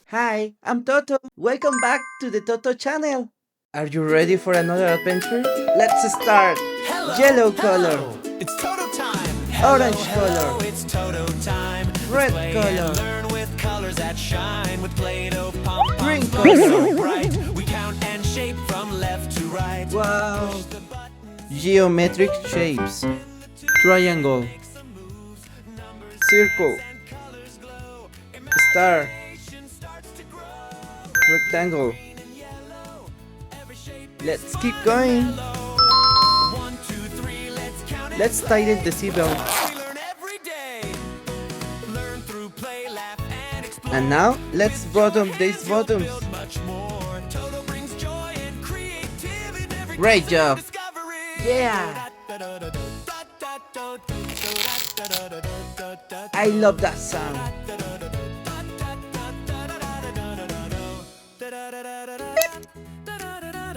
Hi, I'm Toto. Welcome back to the Toto channel. Are you ready for another adventure? Let's start. Yellow color, It's Toto time. orange color, It's Toto time. red Play color, and learn with colors that shine. With Play-Doh, pom-poms, green so color. bright. We count and shape from left to right. Wow. Push the button, Geometric shapes. Triangle, circle, colors glow. star, Imagination starts to grow. rectangle. Green and yellow. Every shape Let's keep going. 1, 2, 3, let's count and Let's tighten the seatbelt. we learn every day. Learn through play, laugh, and explore. And now, let's bottom these bottoms. Build much more. Toto brings joy and creativity. Every Great day's a job. discovery. Yeah. I love that sound.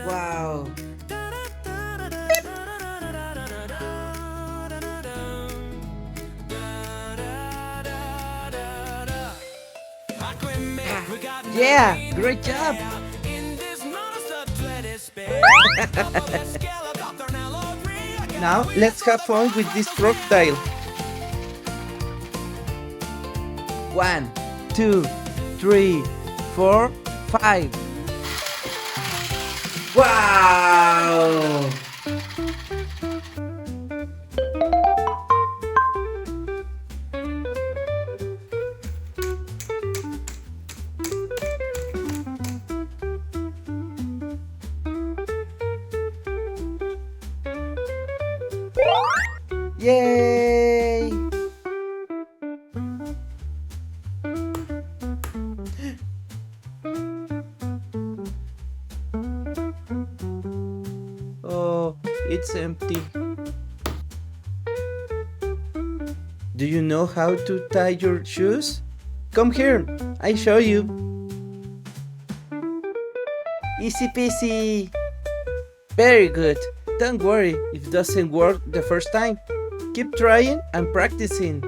Wow. Yeah, great job. Now let's have fun with this crocodile. 1, 2, 3, 4, 5. Wow! Yay! Oh, it's empty. Do you know how to tie your shoes? Come here, I show you. Easy peasy. Very good. Don't worry if it doesn't work the first time. Keep trying and practicing.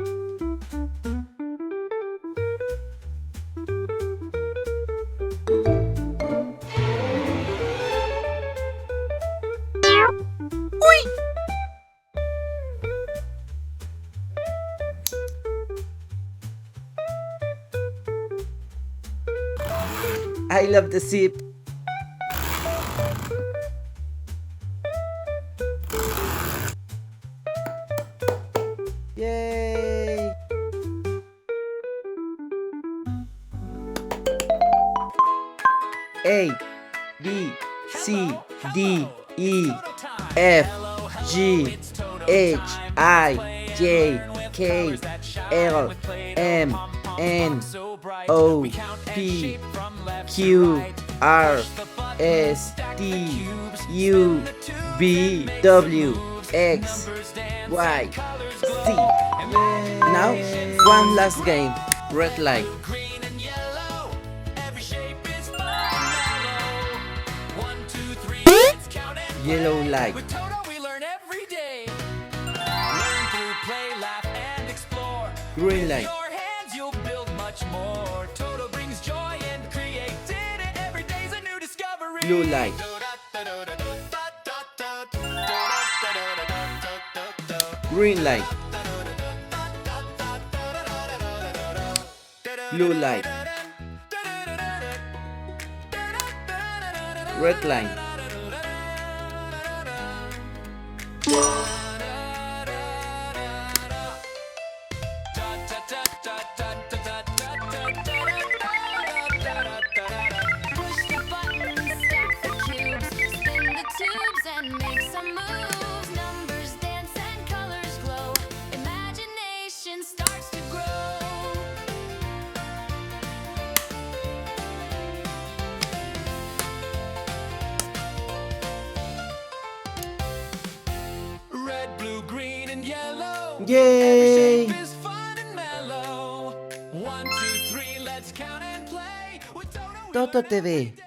I love the zip. Yay! A, B, C, D, E, F, G, H, I, J, K, L, M, N, O, P, Q, R, S, T, U, V, W, X, Y, Z. Now, one last game. Red light. Green and yellow. Every shape is fun and mellow. 1, 2, 3, let's count and Yellow light. with Toto we learn every day. Learn through play, laugh, and explore. Green light. Your hands, you'll build much more. Toto brings joy and creativity. Every day's a new discovery. Blue light. Green light. Blue light. Red line. Push the buttons, stack the cubes, spin the tubes and make some moves. Numbers dance and colors glow. Imagination starts to grow. Red, blue, green, and yellow. Yay! Every shape is fun and mellow. 1, 2, 3, let's count and play. With Toto, we Toto learn every TV. day.